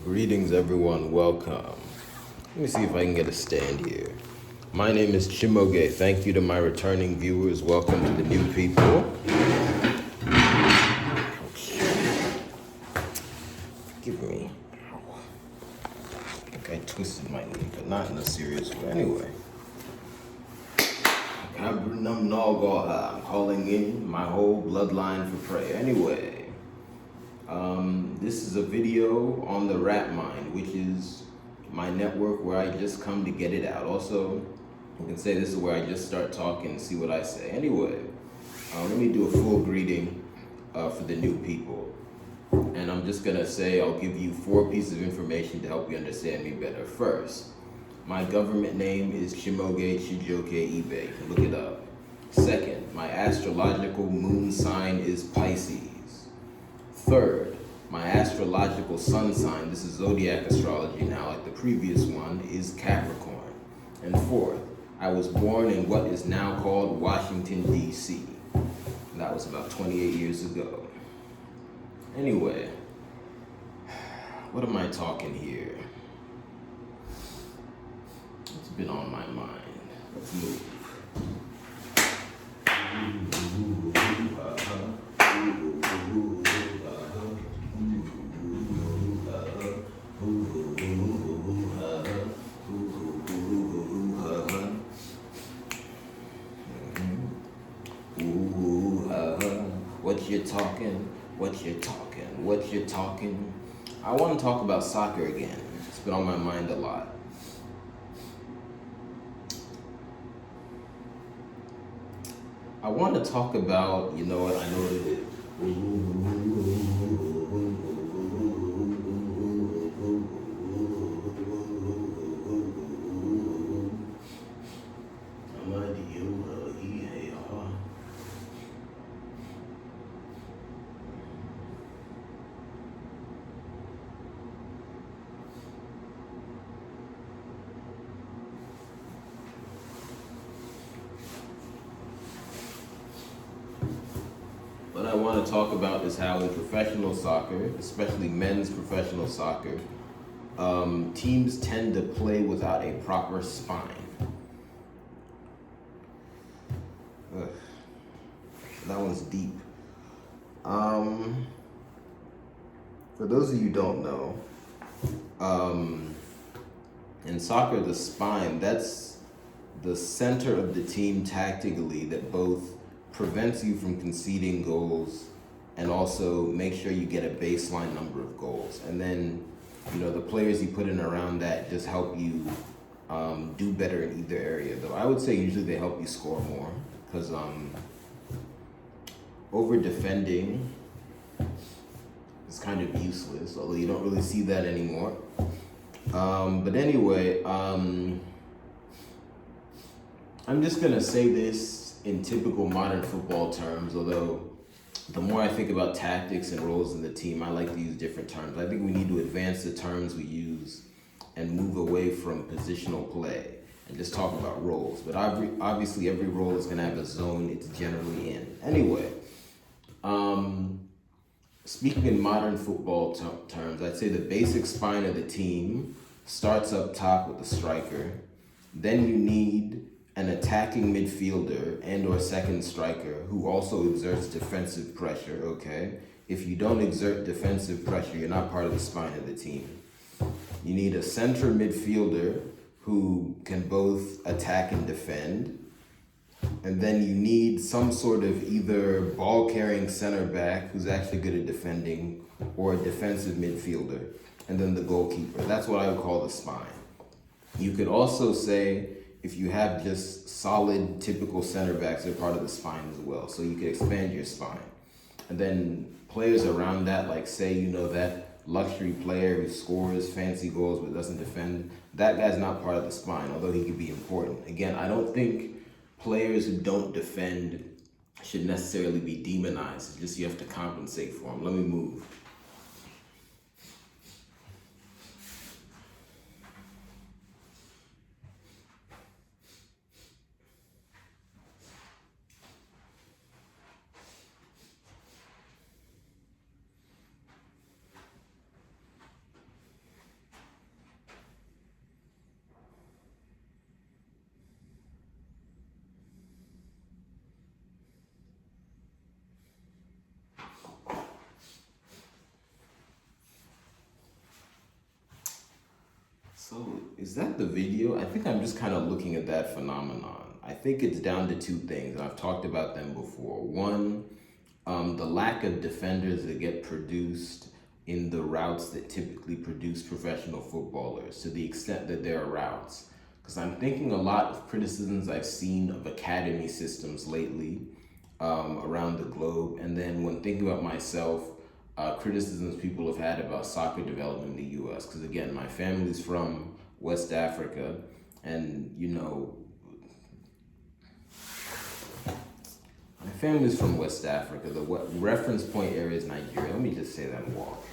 Greetings, everyone. Welcome. Let me see if I can get a stand here. My name is CHIMAOGE. Thank you to my returning viewers. Welcome to the new people. Forgive me. I think I twisted my knee, but not in a serious way. Anyway. I'm calling in my whole bloodline for prayer. Anyway. This is a video on the Rap Mind, which is my network where I just come to get it out. Also, you can say this is where I just start talking and see what I say. Anyway, let me do a full greeting for the new people. And I'm just gonna say I'll give you 4 pieces of information to help you understand me better. First, my government name is CHIMAOGE Aka. Look it up. Second, my astrological moon sign is Pisces. Third, my astrological sun sign, this is zodiac astrology now, like the previous one, is Capricorn. And fourth, I was born in what is now called Washington, D.C. That was about 28 years ago. Anyway, what am I talking here? It's been on my mind. Let's move. What you talking? I want to talk about soccer again. It's been on my mind a lot. I want to talk about, you know what, I know what it is. What I want to talk about is how in professional soccer, especially men's professional soccer, teams tend to play without a proper spine. Ugh. That one's deep. For those of you who don't know, in soccer, the spine, that's the center of the team tactically that both prevents you from conceding goals and also make sure you get a baseline number of goals. And then, you know, the players you put in around that just help you do better in either area. Though I would say usually they help you score more because over defending is kind of useless, although you don't really see that anymore. But anyway, I'm just gonna say this in typical modern football terms, although the more I think about tactics and roles in the team, I like to use different terms. I think we need to advance the terms we use and move away from positional play and just talk about roles. But obviously every role is gonna have a zone it's generally in. Anyway, speaking in modern football terms, I'd say the basic spine of the team starts up top with the striker. Then you need an attacking midfielder and or second striker who also exerts defensive pressure, okay? If you don't exert defensive pressure, you're not part of the spine of the team. You need a center midfielder who can both attack and defend. And then you need some sort of either ball-carrying center back who's actually good at defending or a defensive midfielder. And then the goalkeeper. That's what I would call the spine. You could also say, if you have just solid, typical center backs, they're part of the spine as well. So you can expand your spine. And then players around that, like say, you know, that luxury player who scores fancy goals but doesn't defend, that guy's not part of the spine, although he could be important. Again, I don't think players who don't defend should necessarily be demonized. It's just you have to compensate for them. Let me move. Is that the video? I think I'm just kind of looking at that phenomenon. I think it's down to two things, and I've talked about them before. One, the lack of defenders that get produced in the routes that typically produce professional footballers, to the extent that there are routes. Because I'm thinking a lot of criticisms I've seen of academy systems lately around the globe. And then when thinking about myself, criticisms people have had about soccer development in the US. Because again, my family's from West Africa, and my family's from West Africa. The reference point area is Nigeria. Let me just say that and walk.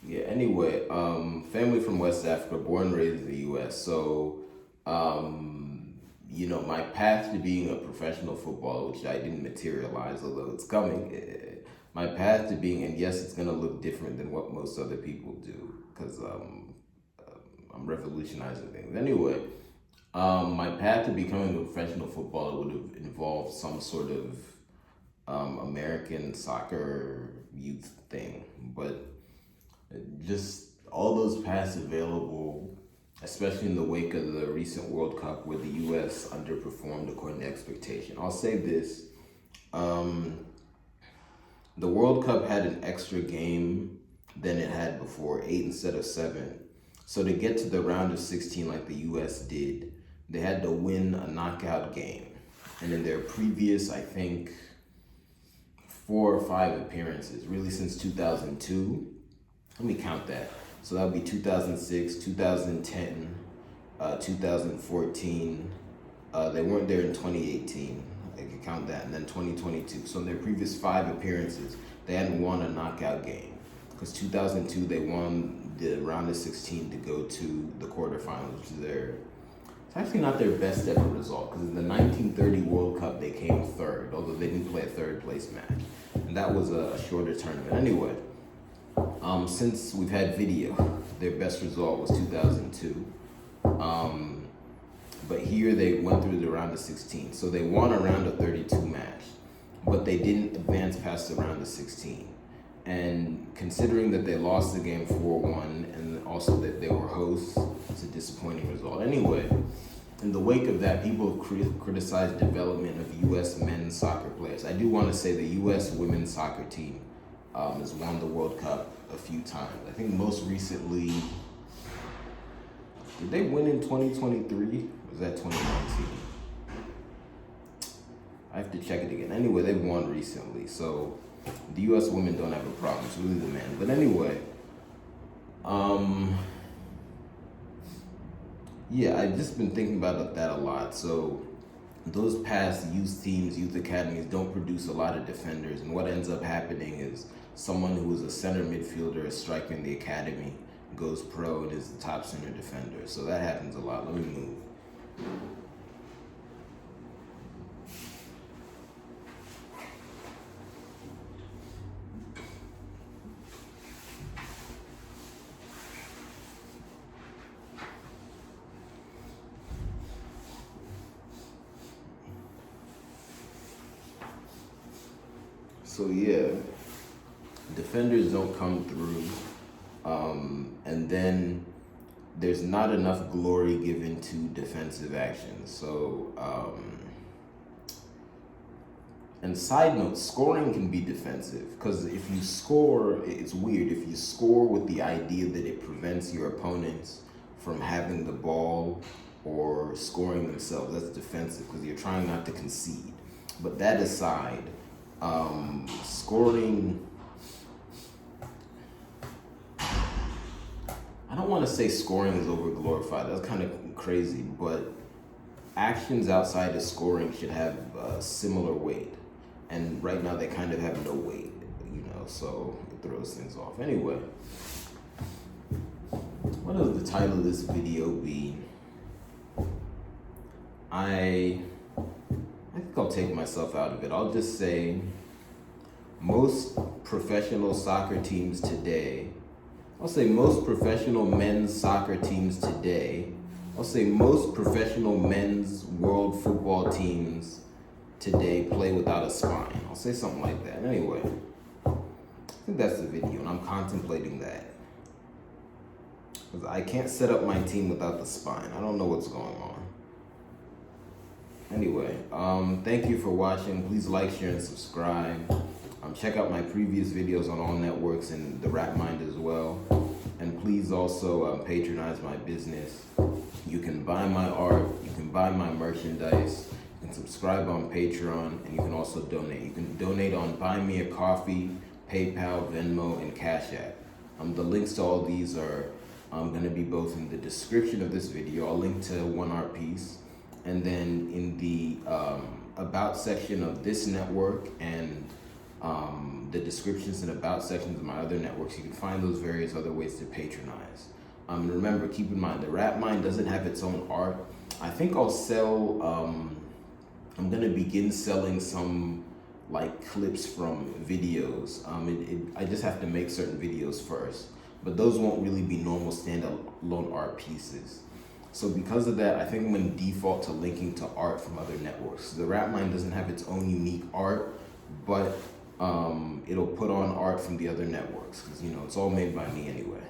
Yeah, anyway, family from West Africa, born and raised in the US. So, my path to being a professional footballer, which I didn't materialize, although it's coming, my path to being, and yes, it's going to look different than what most other people do, because I'm revolutionizing things. Anyway, my path to becoming a professional footballer would have involved some sort of American soccer youth thing, but just all those paths available, especially in the wake of the recent World Cup where the US underperformed according to expectation. I'll say this, the World Cup had an extra game than it had before, 8 instead of 7. So to get to the round of 16 like the US did, they had to win a knockout game. And in their previous, I think, 4 or 5 appearances, really since 2002, let me count that. So that would be 2006, 2010, 2014. They weren't there in 2018. I can count that. And then 2022. So in their previous 5 appearances, they hadn't won a knockout game. Because 2002, they won the round of 16 to go to the quarterfinals, which is it's actually not their best ever result. Because in the 1930 World Cup, they came 3rd, although they didn't play a 3rd place match. And that was a shorter tournament. Anyway. Since we've had video, their best result was 2002. But here they went through the round of 16. So they won a round of 32 match, but they didn't advance past the round of 16. And considering that they lost the game 4-1 and also that they were hosts, it's a disappointing result. Anyway, in the wake of that, people have criticized development of U.S. men's soccer players. I do want to say the U.S. women's soccer team has won the World Cup a few times. I think most recently, did they win in 2023? Or was that 2019? I have to check it again. Anyway, they've won recently. So the U.S. women don't have a problem. It's really the men. But anyway, yeah, I've just been thinking about that a lot. So those past youth teams, youth academies don't produce a lot of defenders. And what ends up happening is someone who is a center midfielder, a striker in the academy, goes pro and is the top center defender. So that happens a lot. Let me move. So yeah, defenders don't come through, and then there's not enough glory given to defensive actions. So, and side note, scoring can be defensive, because if you score, it's weird, if you score with the idea that it prevents your opponents from having the ball or scoring themselves, that's defensive, because you're trying not to concede. But that aside, scoring, I don't want to say scoring is over glorified, that's kind of crazy, but actions outside of scoring should have similar weight, and right now they kind of have no weight. so it throws things off. Anyway, what will the title of this video be? I think I'll take myself out of it. I'll just say most professional soccer teams today. I'll say most professional men's soccer teams today. I'll say most professional men's world football teams today play without a spine. I'll say something like that. Anyway, I think that's the video, and I'm contemplating that. Because I can't set up my team without the spine. I don't know what's going on. Anyway, thank you for watching. Please like, share, and subscribe. Check out my previous videos on all networks and the Rap Mind as well. And please also patronize my business. You can buy my art, you can buy my merchandise, you can subscribe on Patreon, and you can also donate. You can donate on Buy Me a Coffee, PayPal, Venmo, and Cash App. The links to all these are going to be both in the description of this video. I'll link to one art piece, and then in the About section of this network and the descriptions and About sections of my other networks, you can find those various other ways to patronize. Remember, keep in mind, the Rap Mind doesn't have its own art. I think I'll sell, I'm going to begin selling some like clips from videos. I just have to make certain videos first, but those won't really be normal standalone art pieces. So because of that, I think I'm going to default to linking to art from other networks. The Rap Mind doesn't have its own unique art, but it'll put on art from the other networks, because it's all made by me anyway.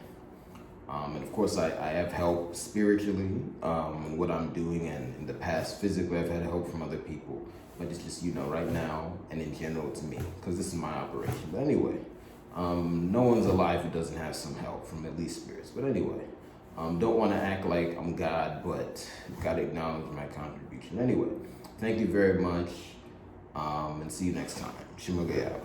And of course, I have help spiritually in what I'm doing, and in the past physically I've had help from other people, but it's just right now and in general to me, because this is my operation. But anyway, no one's alive who doesn't have some help from at least spirits. But anyway, don't want to act like I'm God, but gotta acknowledge my contribution. Anyway, thank you very much, and see you next time. CHIMAOGE Aka.